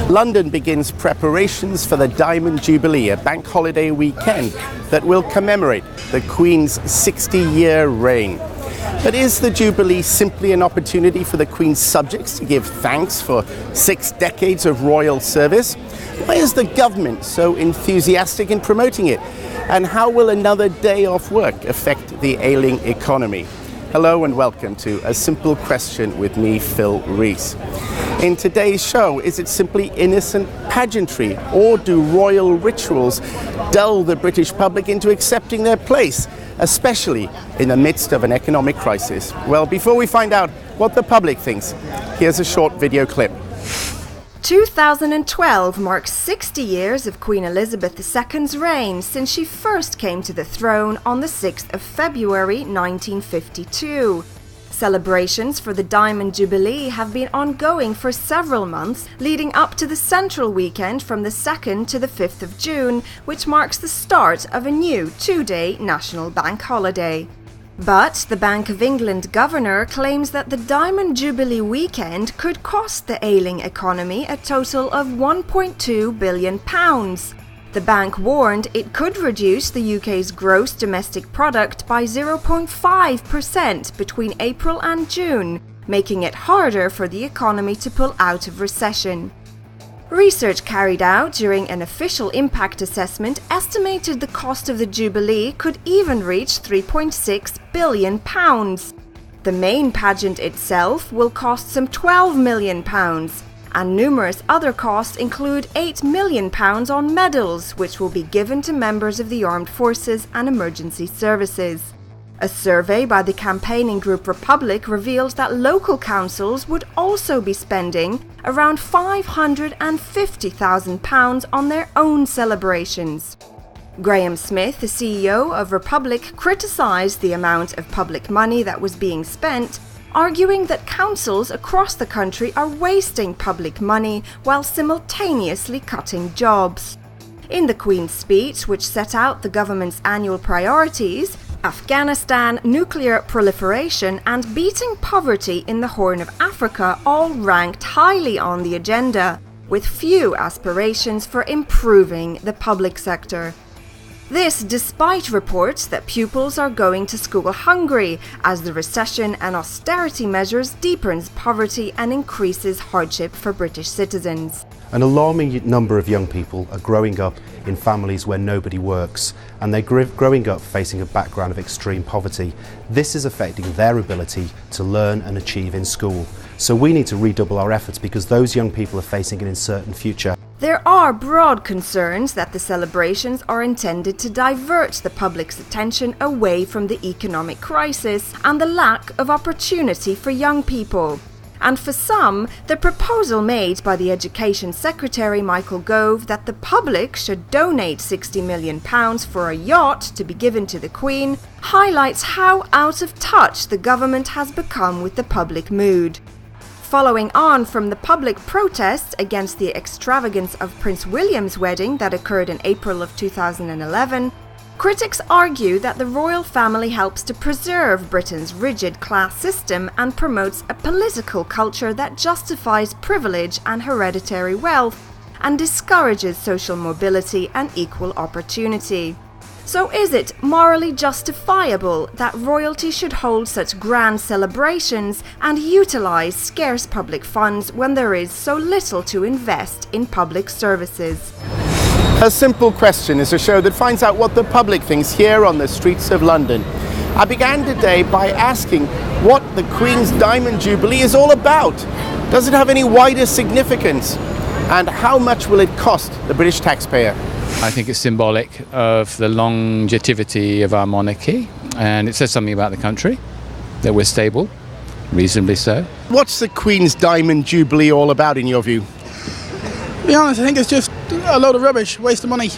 London begins preparations for the Diamond Jubilee, a bank holiday weekend that will commemorate the Queen's 60-year reign. But is the Jubilee simply an opportunity for the Queen's subjects to give thanks for 6 decades of royal service? Why is the government so enthusiastic in promoting it? And how will another day off work affect the ailing economy? Hello and welcome to A Simple Question with me, Phil Rees. In today's show, is it simply innocent pageantry, or do royal rituals dull the British public into accepting their place, especially in the midst of an economic crisis? Well, before we find out what the public thinks, here's a short video clip. 2012 marks 60 years of Queen Elizabeth II's reign since she first came to the throne on the 6th of February 1952. Celebrations for the Diamond Jubilee have been ongoing for several months, leading up to the central weekend from the 2nd to the 5th of June, which marks the start of a new 2-day national bank holiday. But the Bank of England governor claims that the Diamond Jubilee weekend could cost the ailing economy a total of £1.2 billion. The bank warned it could reduce the UK's gross domestic product by 0.5% between April and June, making it harder for the economy to pull out of recession. Research carried out during an official impact assessment estimated the cost of the Jubilee could even reach £3.6 billion. The main pageant itself will cost some £12 million, and numerous other costs include £8 million on medals, which will be given to members of the armed forces and emergency services. A survey by the campaigning group Republic revealed that local councils would also be spending around £550,000 on their own celebrations. Graham Smith, the CEO of Republic, criticised the amount of public money that was being spent, arguing that councils across the country are wasting public money while simultaneously cutting jobs. In the Queen's speech, which set out the government's annual priorities, Afghanistan, nuclear proliferation, and beating poverty in the Horn of Africa all ranked highly on the agenda, with few aspirations for improving the public sector. This despite reports that pupils are going to school hungry, as the recession and austerity measures deepens poverty and increases hardship for British citizens. An alarming number of young people are growing up in families where nobody works, and they're growing up facing a background of extreme poverty. This is affecting their ability to learn and achieve in school. So we need to redouble our efforts because those young people are facing an uncertain future. There are broad concerns that the celebrations are intended to divert the public's attention away from the economic crisis and the lack of opportunity for young people. And for some, the proposal made by the Education Secretary Michael Gove that the public should donate £60 million for a yacht to be given to the Queen highlights how out of touch the government has become with the public mood. Following on from the public protests against the extravagance of Prince William's wedding that occurred in April of 2011, critics argue that the royal family helps to preserve Britain's rigid class system and promotes a political culture that justifies privilege and hereditary wealth and discourages social mobility and equal opportunity. So is it morally justifiable that royalty should hold such grand celebrations and utilise scarce public funds when there is so little to invest in public services? A Simple Question is a show that finds out what the public thinks here on the streets of London. I began today by asking what the Queen's Diamond Jubilee is all about. Does it have any wider significance? And how much will it cost the British taxpayer? I think it's symbolic of the longevity of our monarchy, and it says something about the country, that we're stable, reasonably so. What's the Queen's Diamond Jubilee all about in your view? To be honest, I think it's just a load of rubbish, waste of money,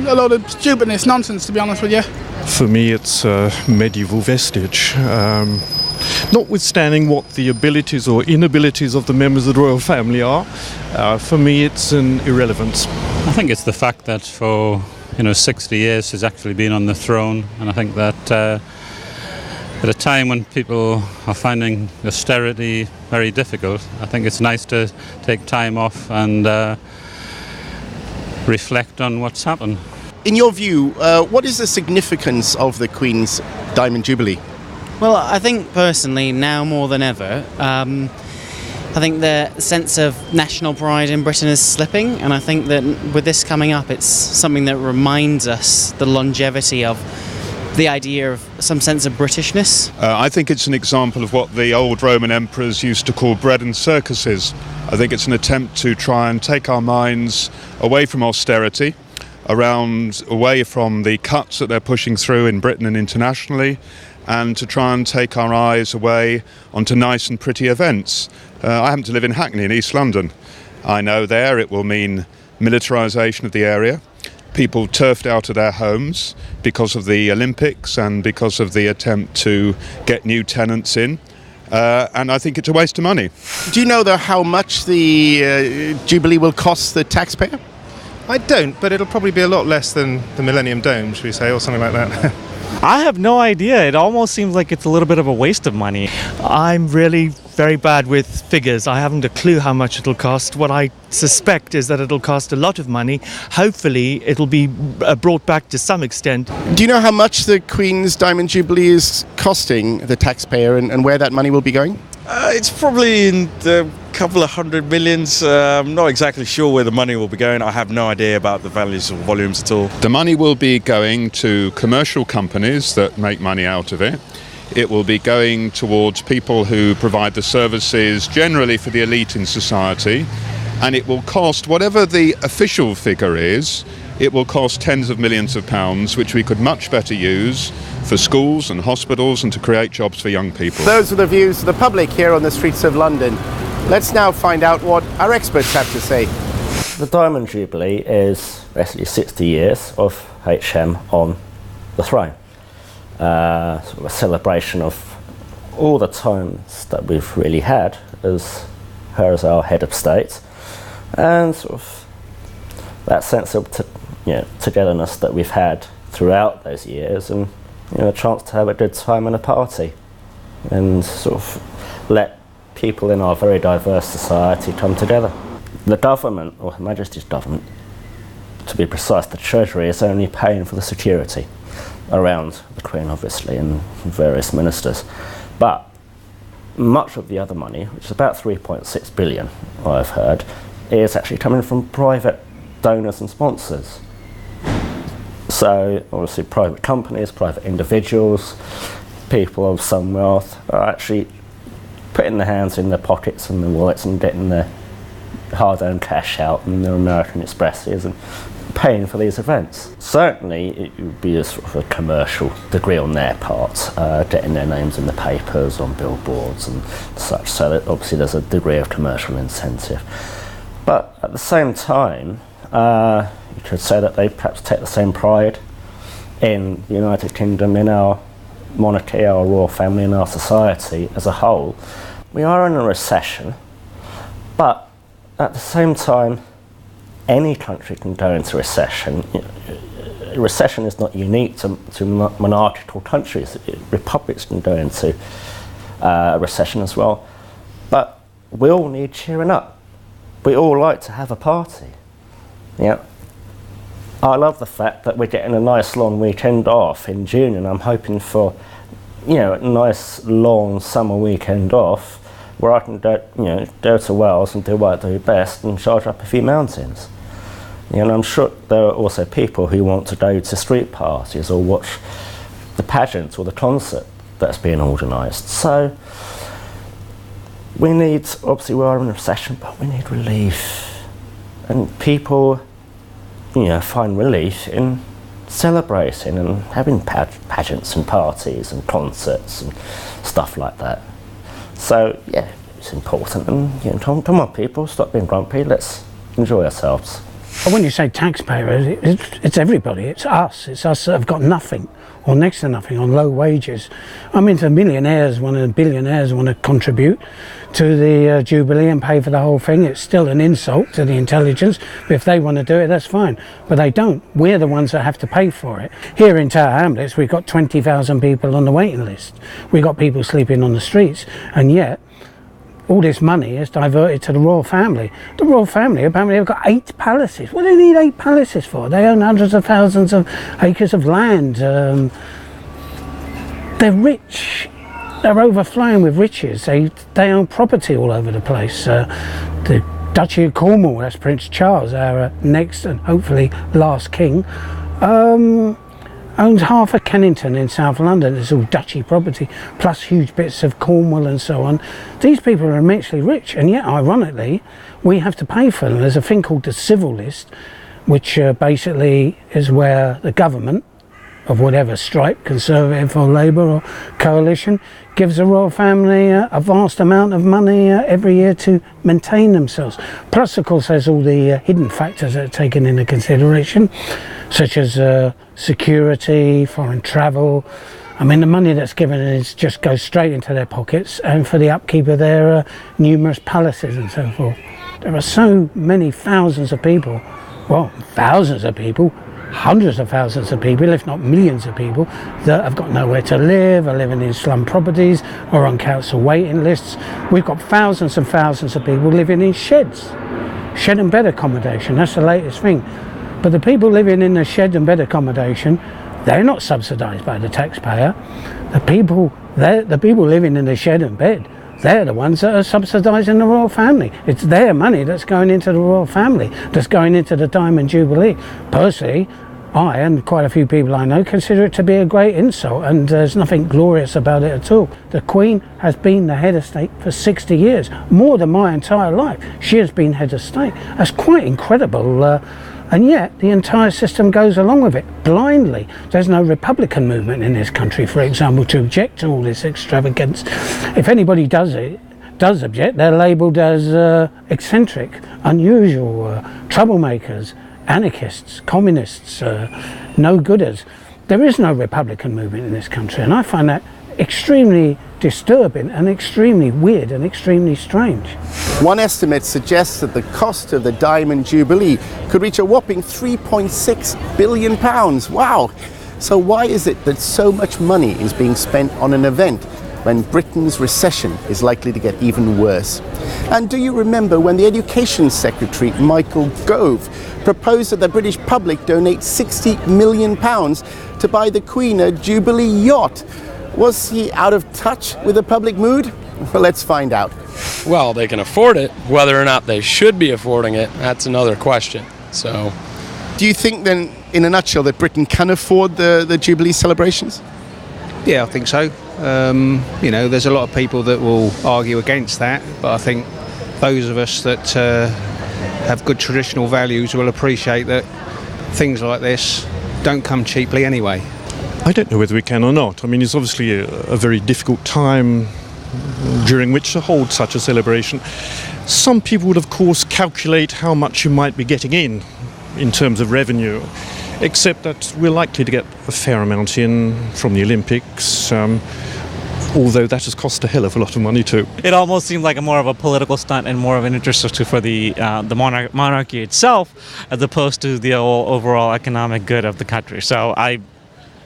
a load of stupidness, nonsense, to be honest with you. For me, it's a medieval vestige. Notwithstanding what the abilities or inabilities of the members of the royal family are, for me it's an irrelevance. I think it's the fact that for 60 years she's actually been on the throne, and I think that At a time when people are finding austerity very difficult, I think it's nice to take time off and reflect on what's happened. In your view, what is the significance of the Queen's Diamond Jubilee? Well, I think personally, now more than ever, I think the sense of national pride in Britain is slipping, and I think that with this coming up, it's something that reminds us the longevity of the idea of some sense of Britishness. I think it's an example of what the old Roman emperors used to call bread and circuses. I think it's an attempt to try and take our minds away from austerity, away from the cuts that they're pushing through in Britain and internationally, and to try and take our eyes away onto nice and pretty events. I happen to live in Hackney in East London. I know there it will mean militarisation of the area, people turfed out of their homes because of the Olympics and because of the attempt to get new tenants in. And I think it's a waste of money. Do you know, though, how much the Jubilee will cost the taxpayer? I don't, but it'll probably be a lot less than the Millennium Dome, should we say, or something like that. I have no idea. It almost seems like it's a little bit of a waste of money. I'm really very bad with figures. I haven't a clue how much it'll cost. What I suspect is that it'll cost a lot of money. Hopefully it'll be brought back to some extent. Do you know how much the Queen's Diamond Jubilee is costing the taxpayer and where that money will be going? It's probably in the couple of hundred millions. I'm not exactly sure where the money will be going. I have no idea about the values or volumes at all. The money will be going to commercial companies that make money out of it. It will be going towards people who provide the services generally for the elite in society, and it will cost, whatever the official figure is, it will cost tens of millions of pounds, which we could much better use for schools and hospitals and to create jobs for young people. Those are the views of the public here on the streets of London. Let's now find out what our experts have to say. The Diamond Jubilee is basically 60 years of HM on the throne. Sort of a celebration of all the times that we've really had as her as our head of state, and sort of that sense of togetherness that we've had throughout those years, and a chance to have a good time and a party, and sort of let people in our very diverse society come together. The government, or Her Majesty's government, to be precise, the Treasury, is only paying for the security around the Queen, obviously, and various ministers. But much of the other money, which is about 3.6 billion, I've heard, is actually coming from private donors and sponsors. So, obviously, private companies, private individuals, people of some wealth are actually putting their hands in their pockets and their wallets and getting their hard-earned cash out and their American Expresses and paying for these events. Certainly it would be a sort of a commercial degree on their part, getting their names in the papers, on billboards and such, so that obviously there's a degree of commercial incentive. But at the same time, you could say that they perhaps take the same pride in the United Kingdom, in our monarchy, our royal family, and our society as a whole. We are in a recession, but at the same time, any country can go into recession. Recession is not unique to monarchical countries. Republics can go into recession as well. But we all need cheering up. We all like to have a party. I love the fact that we're getting a nice long weekend off in June, and I'm hoping for a nice long summer weekend off where I can go to Wales and do what I do best and charge up a few mountains. And I'm sure there are also people who want to go to street parties or watch the pageant or the concert that's being organised. So we need, obviously we are in a recession, but we need relief. And people find relief in celebrating and having pageants and parties and concerts and stuff like that. So yeah, it's important. And come on people, stop being grumpy, let's enjoy ourselves. When you say taxpayers, it's everybody. It's us. It's us that have got nothing or next to nothing on low wages. I mean, if the millionaires want to, billionaires want to contribute to the Jubilee and pay for the whole thing, it's still an insult to the intelligence. But if they want to do it, that's fine. But they don't. We're the ones that have to pay for it. Here in Tower Hamlets, we've got 20,000 people on the waiting list. We've got people sleeping on the streets, and yet all this money is diverted to the royal family. The royal family, apparently, have got 8 palaces. What do they need 8 palaces for? They own hundreds of thousands of acres of land. They're rich. They're overflowing with riches. They own property all over the place. The Duchy of Cornwall, that's Prince Charles, our next and hopefully last king, owns half of Kennington in South London. It's all duchy property, plus huge bits of Cornwall and so on. These people are immensely rich, and yet, ironically, we have to pay for them. There's a thing called the civil list, which basically is where the government, of whatever stripe, Conservative or Labour or Coalition, gives the royal family a vast amount of money every year to maintain themselves. Plus, of course, there's all the hidden factors that are taken into consideration, such as security, foreign travel. I mean, the money that's given is just goes straight into their pockets and for the upkeep of their numerous palaces and so forth. There are so many thousands of people, well, thousands of people, hundreds of thousands of people, if not millions of people, that have got nowhere to live, are living in slum properties or on council waiting lists. We've got thousands and thousands of people living in sheds, shed and bed accommodation. That's the latest thing. But the people living in the shed and bed accommodation, they're not subsidised by the taxpayer. The people living in the shed and bed, they're the ones that are subsidising the royal family. It's their money that's going into the royal family, that's going into the Diamond Jubilee. Personally, I and quite a few people I know consider it to be a great insult, and there's nothing glorious about it at all. The Queen has been the head of state for 60 years, more than my entire life. She has been head of state. That's quite incredible. And yet the entire system goes along with it blindly. There's no Republican movement in this country, for example, to object to all this extravagance. If anybody does object, they're labelled as eccentric, unusual, troublemakers, anarchists, communists, no-gooders. There is no Republican movement in this country, and I find that extremely disturbing and extremely weird and extremely strange. One estimate suggests that the cost of the Diamond Jubilee could reach a whopping £3.6 billion. Wow! So why is it that so much money is being spent on an event when Britain's recession is likely to get even worse? And do you remember when the Education Secretary, Michael Gove, proposed that the British public donate £60 million to buy the Queen a Jubilee yacht? Was he out of touch with the public mood? Well, let's find out. Well, they can afford it. Whether or not they should be affording it, that's another question. So, do you think then, in a nutshell, that Britain can afford the Jubilee celebrations? Yeah, I think so. You know, there's a lot of people that will argue against that, but I think those of us that have good traditional values will appreciate that things like this don't come cheaply anyway. I don't know whether we can or not. I mean, it's obviously a very difficult time during which to hold such a celebration. Some people would, of course, calculate how much you might be getting in terms of revenue, except that we're likely to get a fair amount in from the Olympics, although that has cost a hell of a lot of money too. It almost seemed like more of a political stunt and more of an interest for the monarchy itself, as opposed to the overall economic good of the country. So I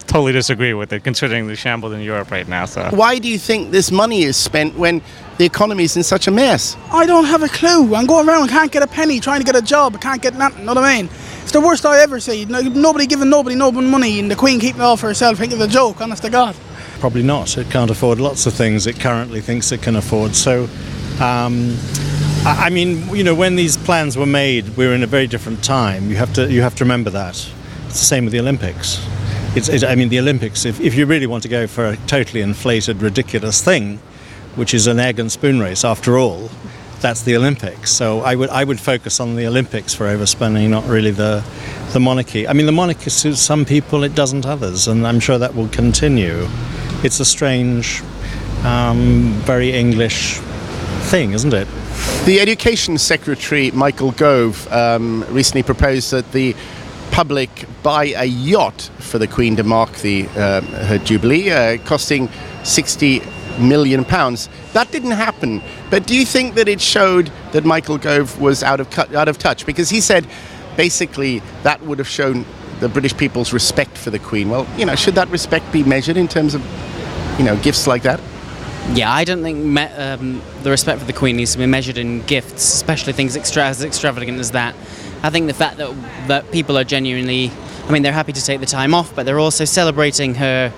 totally disagree with it, considering the shambles in Europe right now. So why do you think this money is spent when the economy is in such a mess? I don't have a clue. I'm going around, can't get a penny, trying to get a job, I can't get nothing, know what I mean? It's the worst I ever see. Nobody giving nobody no money, and the Queen keeping it all for herself, thinking it's a joke, honest to God. Probably not. It can't afford lots of things it currently thinks it can afford. So, I mean, you know, when these plans were made, we were in a very different time. You have to remember that. It's the same with the Olympics. I mean, the Olympics, if you really want to go for a totally inflated, ridiculous thing, which is an egg and spoon race after all, that's the Olympics. So I would focus on the Olympics for overspending, not really the monarchy. I mean, the monarchy suits some people, it doesn't others, and I'm sure that will continue. It's a strange, very English thing, isn't it? The Education Secretary, Michael Gove, recently proposed that the public buy a yacht for the Queen to mark her Jubilee, costing £60 million. That didn't happen. But do you think that it showed that Michael Gove was out of touch? Because he said basically that would have shown the British people's respect for the Queen. Well, should that respect be measured in terms of, gifts like that? Yeah, I don't think the respect for the Queen needs to be measured in gifts, especially things as extravagant as that. I think the fact that people are genuinely, they're happy to take the time off, but they're also celebrating her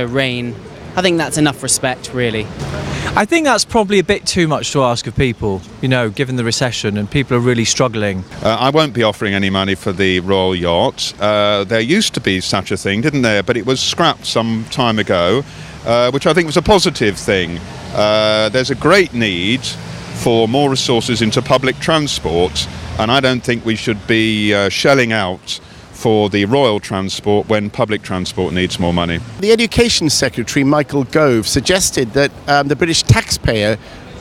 reign. I think that's enough respect, really. I think that's probably a bit too much to ask of people, given the recession and people are really struggling. I won't be offering any money for the royal yacht. There used to be such a thing, didn't there? But it was scrapped some time ago, which I think was a positive thing. There's a great need for more resources into public transport, and I don't think we should be shelling out for the royal transport when public transport needs more money. The Education Secretary, Michael Gove, suggested that the British taxpayer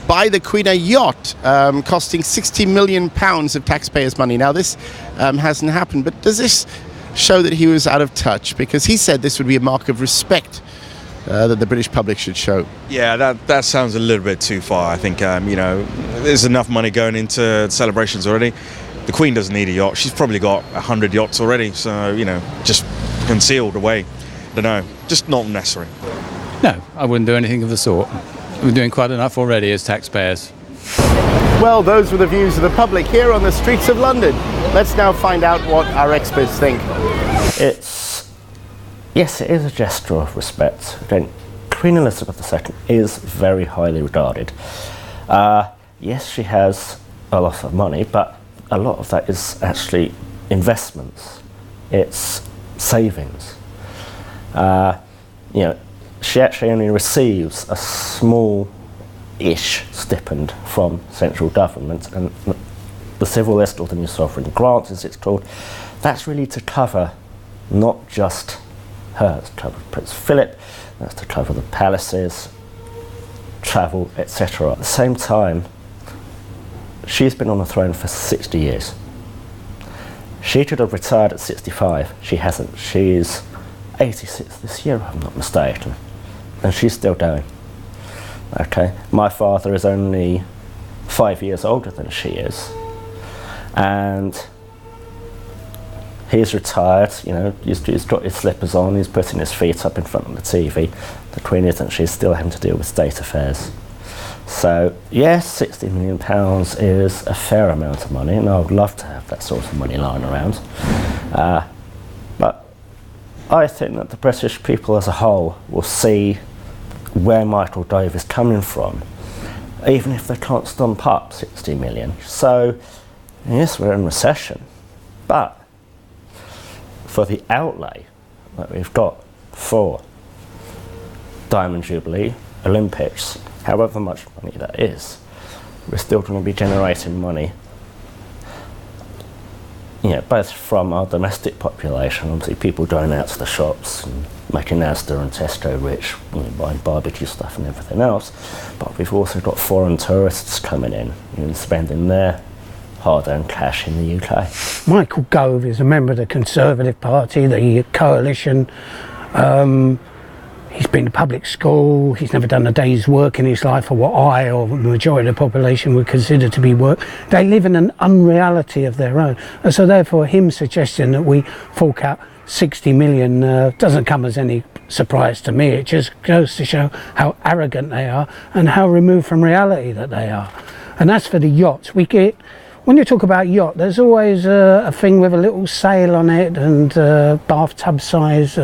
buy the Queen a yacht costing £60 million of taxpayers' money. Now, this hasn't happened, but does this show that he was out of touch? Because he said this would be a mark of respect that the British public should show. Yeah, that sounds a little bit too far. I think, there's enough money going into celebrations already. The Queen doesn't need a yacht. She's probably got 100 yachts already, so, just concealed away. Don't know, just not necessary. No, I wouldn't do anything of the sort. We're doing quite enough already as taxpayers. Well, those were the views of the public here on the streets of London. Let's now find out what our experts think. Yes, it is a gesture of respect. Again, Queen Elizabeth II is very highly regarded. Yes, she has a lot of money, but a lot of that is actually investments. It's savings. She actually only receives a small-ish stipend from central government, and the civil list, or the new sovereign grant, as it's called, that's really to cover not just her, to cover Prince Philip, that's to cover the palaces, travel, etc. At the same time, she's been on the throne for 60 years. She should have retired at 65. She hasn't. She's 86 this year, if I'm not mistaken. And she's still going. Okay. My father is only 5 years older than she is. And he's retired, he's got his slippers on, he's putting his feet up in front of the TV. The Queen isn't. She's still having to deal with state affairs. So, yes, £60 million is a fair amount of money, and I would love to have that sort of money lying around. But I think that the British people as a whole will see where Michael Gove is coming from, even if they can't stump up 60 million. So, yes, we're in recession, but for the outlay that we've got for Diamond Jubilee, Olympics, however much money that is, we're still going to be generating money, both from our domestic population, obviously people going out to the shops and making Asda and Tesco rich, buying barbecue stuff and everything else, but we've also got foreign tourists coming in and spending their hard-earned cash in the UK. Michael Gove is a member of the Conservative Party, the coalition. He's been to public school, he's never done a day's work in his life, or what I or the majority of the population would consider to be work. They live in an unreality of their own. And so therefore him suggesting that we fork out 60 million doesn't come as any surprise to me. It just goes to show how arrogant they are and how removed from reality that they are. And as for the yachts, when you talk about yacht, there's always a thing with a little sail on it and bathtub size.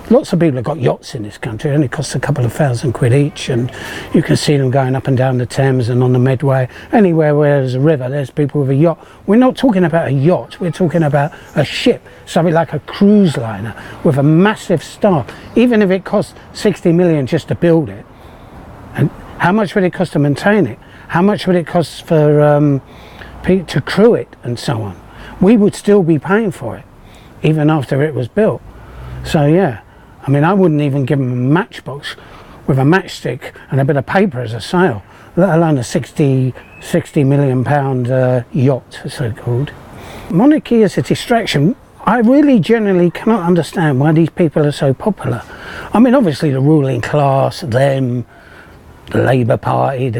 Lots of people have got yachts in this country. It only costs a couple of £1,000 each, and you can see them going up and down the Thames and on the Medway. Anywhere where there's a river, there's people with a yacht. We're not talking about a yacht, we're talking about a ship, something like a cruise liner with a massive staff. Even if it costs 60 million just to build it, and how much would it cost to maintain it? How much would it cost for to crew it and so on? We would still be paying for it, even after it was built. So yeah. I wouldn't even give them a matchbox with a matchstick and a bit of paper as a sail. let alone a 60 million pound yacht, so-called. Monarchy is a distraction. I really generally cannot understand why these people are so popular. I mean, obviously the ruling class, them, the Labour Party, the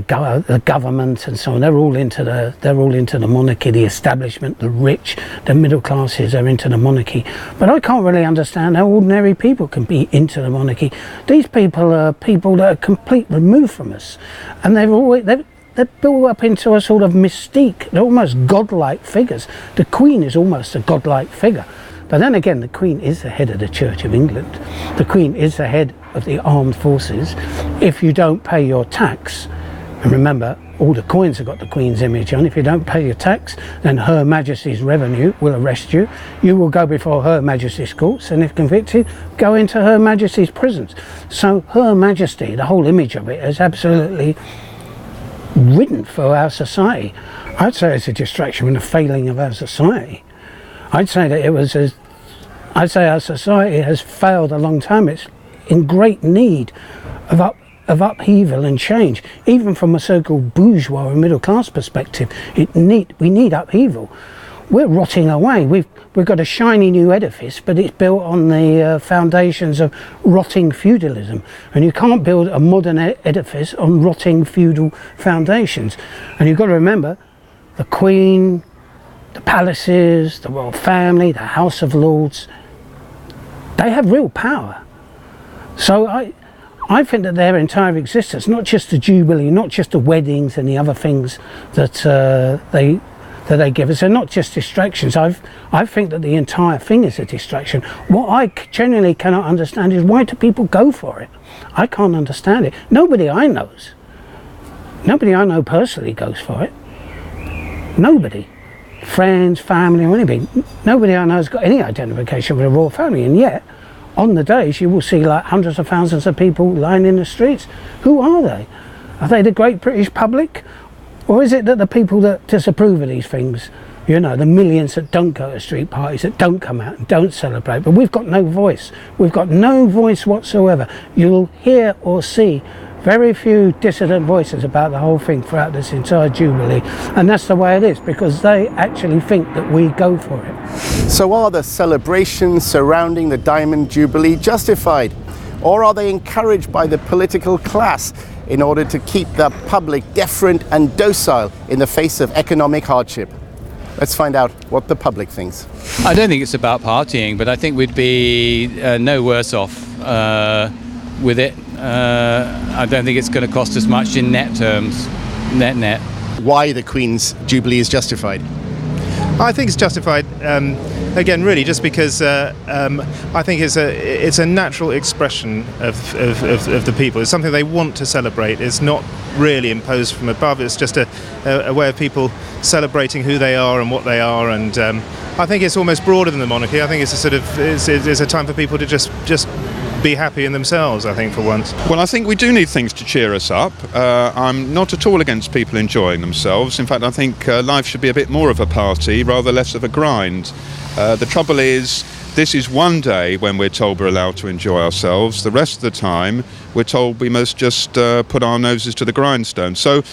government, and so on. They're all into the monarchy. The establishment, the rich, the middle classes are into the monarchy. But I can't really understand how ordinary people can be into the monarchy. These people are people that are complete removed from us, and they're built up into a sort of mystique. They're almost godlike figures. The Queen is almost a godlike figure. But then again, the Queen is the head of the Church of England. The Queen is the head of the armed forces. If you don't pay your tax, and remember, all the coins have got the Queen's image on, if you don't pay your tax, then Her Majesty's Revenue will arrest you. You will go before Her Majesty's courts, and if convicted, go into Her Majesty's prisons. So Her Majesty, the whole image of it, is absolutely ridden for our society. I'd say it's a distraction and a failing of our society. I'd say that I'd say our society has failed a long time. It's in great need of upheaval and change. Even from a so-called bourgeois and middle class perspective, we need upheaval. We're rotting away. We've got a shiny new edifice, but it's built on the foundations of rotting feudalism. And you can't build a modern edifice on rotting feudal foundations. And you've got to remember, the Queen, the palaces, the royal family, the House of Lords, they have real power. So I think that their entire existence, not just the Jubilee, not just the weddings and the other things that they give us, are not just distractions. I think that the entire thing is a distraction. What I genuinely cannot understand is, why do people go for it? I can't understand it. Nobody I know personally goes for it. Nobody. Friends, family, or anything. Nobody I know has got any identification with the royal family, and yet on the days you will see like hundreds of thousands of people lying in the streets. Who are they? Are they the great British public? Or is it that the people that disapprove of these things, you know, the millions that don't go to street parties, that don't come out and don't celebrate? But we've got no voice. We've got no voice whatsoever. You'll hear or see very few dissident voices about the whole thing throughout this entire Jubilee. And that's the way it is, because they actually think that we go for it. So are the celebrations surrounding the Diamond Jubilee justified? Or are they encouraged by the political class in order to keep the public deferent and docile in the face of economic hardship? Let's find out what the public thinks. I don't think it's about partying, but I think we'd be no worse off with it. I don't think it's going to cost us much in net terms, net. Why the Queen's Jubilee is justified? I think it's justified, again, really, just because I think it's a natural expression of the people. It's something they want to celebrate. It's not really imposed from above. It's just a way of people celebrating who they are and what they are. And I think it's almost broader than the monarchy. I think it's a sort of it's a time for people to just be happy in themselves, I think, for once. Well, I think we do need things to cheer us up. I'm not at all against people enjoying themselves. In fact, I think life should be a bit more of a party, rather less of a grind. The trouble is, this is one day when we're told we're allowed to enjoy ourselves. The rest of the time, we're told we must just put our noses to the grindstone. So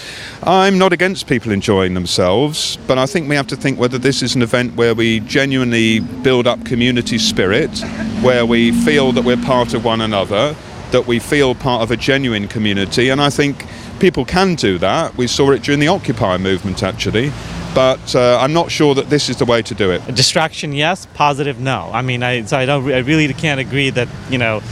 I'm not against people enjoying themselves, but I think we have to think whether this is an event where we genuinely build up community spirit, where we feel that we're part of one another, that we feel part of a genuine community. And I think people can do that. We saw it during the Occupy movement, actually. But I'm not sure that this is the way to do it. A distraction, yes. Positive, no. I mean, I really can't agree that, you know,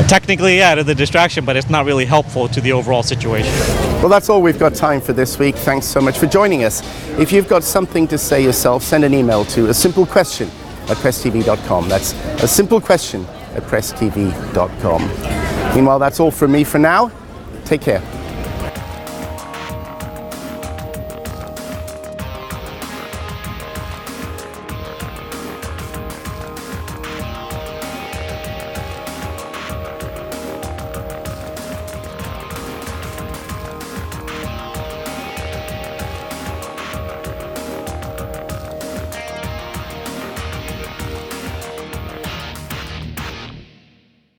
technically, yeah, it's a distraction, but it's not really helpful to the overall situation. Well, that's all we've got time for this week. Thanks so much for joining us. If you've got something to say yourself, send an email to asimplequestion@presstv.com. That's asimplequestion@presstv.com. Meanwhile, that's all from me for now. Take care.